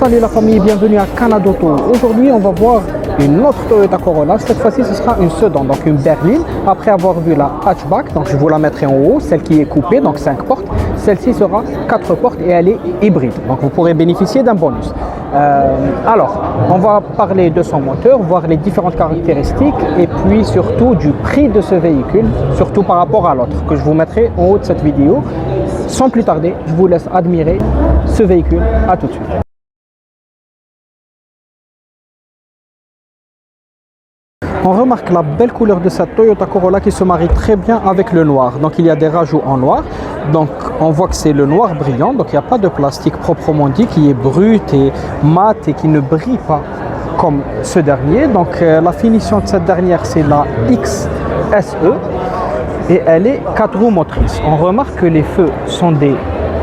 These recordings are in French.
Salut la famille, bienvenue à Canada Auto. Aujourd'hui on va voir une autre Toyota Corolla. Cette fois-ci ce sera une sedan, donc une berline. Après avoir vu la hatchback, donc je vous la mettrai en haut, celle qui est coupée, donc 5 portes. Celle-ci sera 4 portes et elle est hybride, donc vous pourrez bénéficier d'un bonus. Alors, on va parler de son moteur, voir les différentes caractéristiques et puis surtout du prix de ce véhicule, surtout par rapport à l'autre que je vous mettrai en haut de cette vidéo. Sans plus tarder, je vous laisse admirer ce véhicule. À tout de suite. On remarque la belle couleur de cette Toyota Corolla qui se marie très bien avec le noir. Donc il y a des rajouts en noir. Donc on voit que c'est le noir brillant. Donc il n'y a pas de plastique proprement dit qui est brut et mat et qui ne brille pas comme ce dernier. Donc la finition de cette dernière c'est la XSE et elle est 4 roues motrices. On remarque que les feux sont des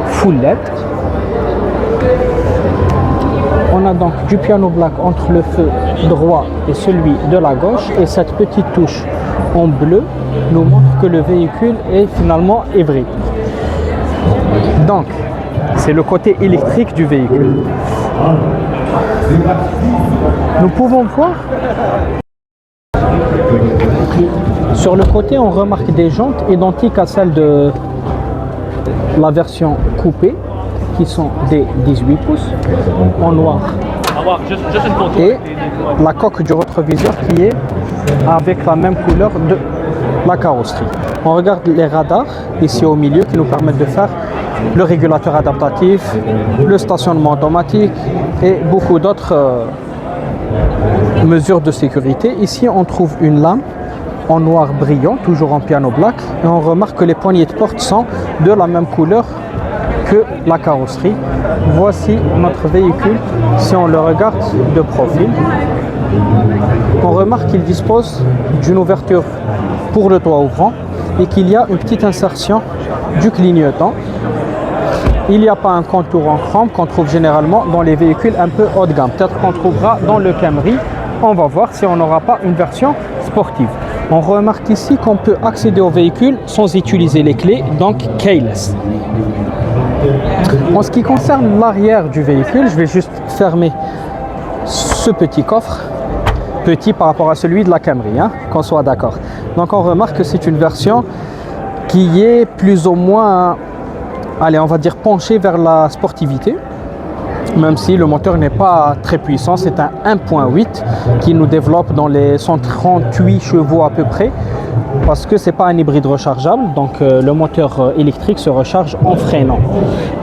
full LED. On a donc du piano black entre le feu droit et celui de la gauche, et cette petite touche en bleu nous montre que le véhicule est finalement hybride. Donc c'est le côté électrique du véhicule. Nous pouvons voir sur le côté, on remarque des jantes identiques à celles de la version coupée, qui sont des 18 pouces en noir, et la coque du rétroviseur qui est avec la même couleur de la carrosserie. On regarde les radars ici au milieu qui nous permettent de faire le régulateur adaptatif, le stationnement automatique et beaucoup d'autres mesures de sécurité. Ici on trouve une lame en noir brillant, toujours en piano black, et on remarque que les poignées de porte sont de la même couleur que la carrosserie. Voici notre véhicule si on le regarde de profil. On remarque qu'il dispose d'une ouverture pour le toit ouvrant et qu'il y a une petite insertion du clignotant. Il n'y a pas un contour en chrome qu'on trouve généralement dans les véhicules un peu haut de gamme. Peut-être qu'on trouvera dans le Camry. On va voir si on n'aura pas une version sportive. On remarque ici qu'on peut accéder au véhicule sans utiliser les clés, donc keyless. En ce qui concerne l'arrière du véhicule, je vais juste fermer ce petit coffre, petit par rapport à celui de la Camry, hein, qu'on soit d'accord. Donc on remarque que c'est une version qui est plus ou moins, allez, on va dire penchée vers la sportivité, même si le moteur n'est pas très puissant. C'est un 1.8 qui nous développe dans les 138 chevaux à peu près, parce que c'est pas un hybride rechargeable, donc le moteur électrique se recharge en freinant.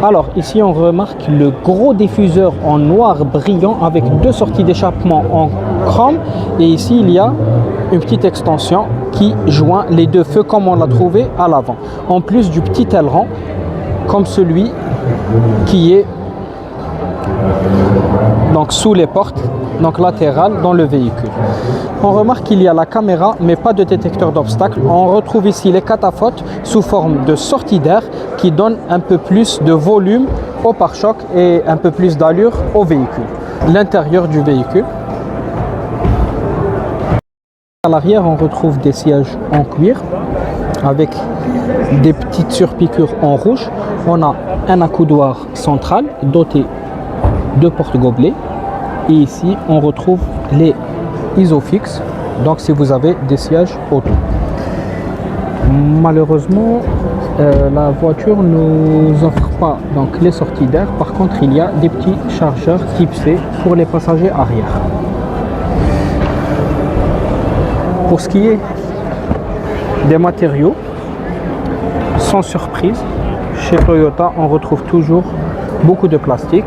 Alors ici on remarque le gros diffuseur en noir brillant avec deux sorties d'échappement en chrome, et ici il y a une petite extension qui joint les deux feux comme on l'a trouvé à l'avant, en plus du petit aileron comme celui qui est donc sous les portes, donc latérales dans le véhicule. On remarque qu'il y a la caméra mais pas de détecteur d'obstacles. On retrouve ici les cataphotes sous forme de sortie d'air qui donnent un peu plus de volume au pare-choc et un peu plus d'allure au véhicule. L'intérieur du véhicule. À l'arrière, on retrouve des sièges en cuir avec des petites surpiqûres en rouge. On a un accoudoir central doté de porte-gobelets, et ici on retrouve les isofix, donc si vous avez des sièges auto. Malheureusement la voiture ne nous offre pas donc les sorties d'air. Par contre il y a des petits chargeurs type C pour les passagers arrière. Pour ce qui est des matériaux, sans surprise, chez Toyota on retrouve toujours beaucoup de plastique.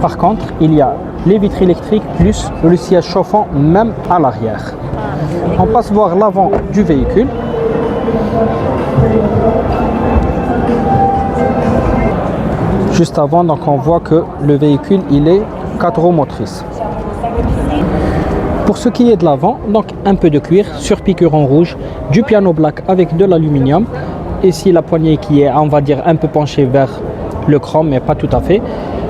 Par contre, il y a les vitres électriques plus le siège chauffant même à l'arrière. On passe voir l'avant du véhicule. Juste avant, donc on voit que le véhicule il est 4 roues motrices. Pour ce qui est de l'avant, donc un peu de cuir, surpiqûre en rouge, du piano black avec de l'aluminium. Ici la poignée qui est, on va dire, un peu penchée vers le chrome, mais pas tout à fait.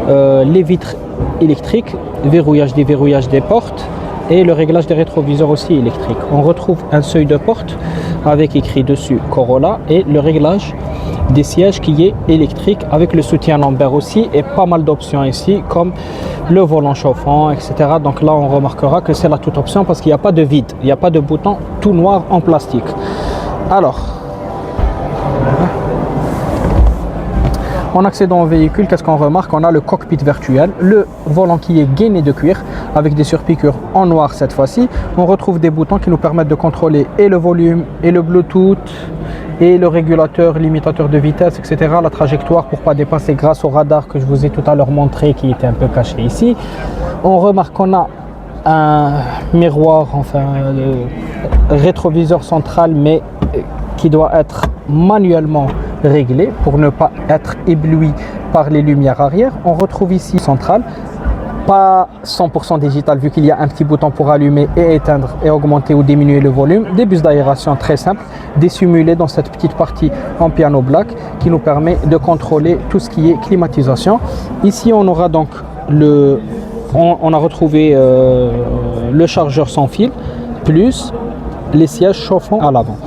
Les vitres électriques, verrouillage, déverrouillage des portes et le réglage des rétroviseurs aussi électrique. On retrouve un seuil de porte avec écrit dessus Corolla et le réglage des sièges qui est électrique avec le soutien lombaire aussi et pas mal d'options ici comme le volant chauffant, etc. Donc là, on remarquera que c'est la toute option parce qu'il n'y a pas de vide, il n'y a pas de bouton tout noir en plastique. Alors, en accédant au véhicule, qu'est-ce qu'on remarque? On a le cockpit virtuel, le volant qui est gainé de cuir avec des surpiqûres en noir cette fois-ci. On retrouve des boutons qui nous permettent de contrôler et le volume, et le Bluetooth, et le régulateur, limitateur de vitesse, etc. La trajectoire pour ne pas dépasser grâce au radar que je vous ai tout à l'heure montré qui était un peu caché ici. On remarque qu'on a un miroir, enfin rétroviseur central, mais qui doit être manuellement réglé pour ne pas être ébloui par les lumières arrière. On retrouve ici centrale, pas 100% digital vu qu'il y a un petit bouton pour allumer et éteindre et augmenter ou diminuer le volume. Des bus d'aération très simples, dissimulés dans cette petite partie en piano black qui nous permet de contrôler tout ce qui est climatisation. Ici on aura donc on a retrouvé le chargeur sans fil plus les sièges chauffants à l'avant.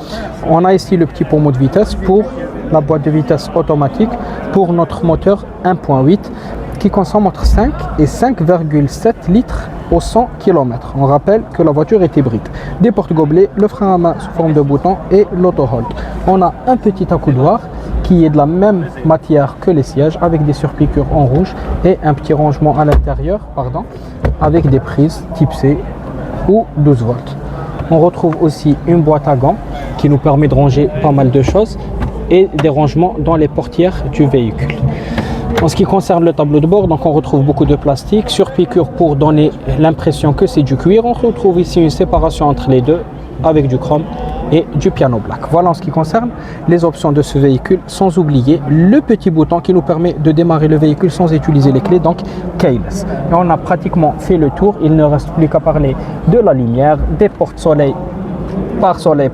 On a ici le petit pommeau de vitesse pour la boîte de vitesse automatique pour notre moteur 1.8 qui consomme entre 5 et 5,7 litres au 100 km. On rappelle que la voiture est hybride. Des porte-gobelets, le frein à main sous forme de bouton et l'auto-hold. On a un petit accoudoir qui est de la même matière que les sièges avec des surpiqûres en rouge et un petit rangement à l'intérieur, avec des prises type C ou 12 volts. On retrouve aussi une boîte à gants qui nous permet de ranger pas mal de choses et des rangements dans les portières du véhicule. En ce qui concerne le tableau de bord, donc on retrouve beaucoup de plastique, surpiqûre pour donner l'impression que c'est du cuir. On retrouve ici une séparation entre les deux avec du chrome et du piano black. Voilà en ce qui concerne les options de ce véhicule, sans oublier le petit bouton qui nous permet de démarrer le véhicule sans utiliser les clés, donc keyless. Et on a pratiquement fait le tour, il ne reste plus qu'à parler de la lumière, des portes-soleil, pare-soleil,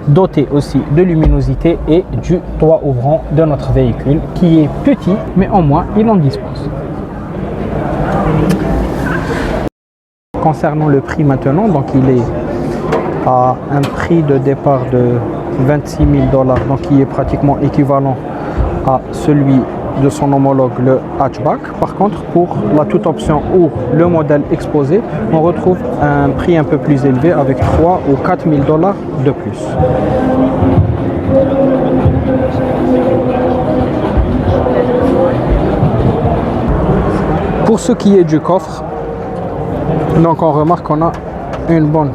doté aussi de luminosité et du toit ouvrant de notre véhicule qui est petit, mais au moins il en dispose. Concernant le prix maintenant, donc il est à un prix de départ de 26 000 $, donc qui est pratiquement équivalent à celui de son homologue le hatchback. Par contre, pour la toute option ou le modèle exposé, on retrouve un prix un peu plus élevé avec 3 ou 4 000 $ de plus. Pour ce qui est du coffre, donc on remarque qu'on a une bonne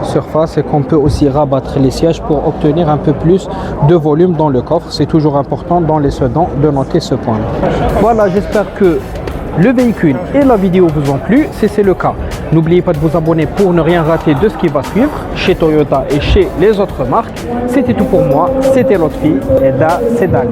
surface et qu'on peut aussi rabattre les sièges pour obtenir un peu plus de volume dans le coffre. C'est toujours important dans les sedans de noter ce point. Voilà, j'espère que le véhicule et la vidéo vous ont plu. Si c'est le cas, n'oubliez pas de vous abonner pour ne rien rater de ce qui va suivre chez Toyota et chez les autres marques. C'était tout pour moi, c'était Lotfi et Da Sedan.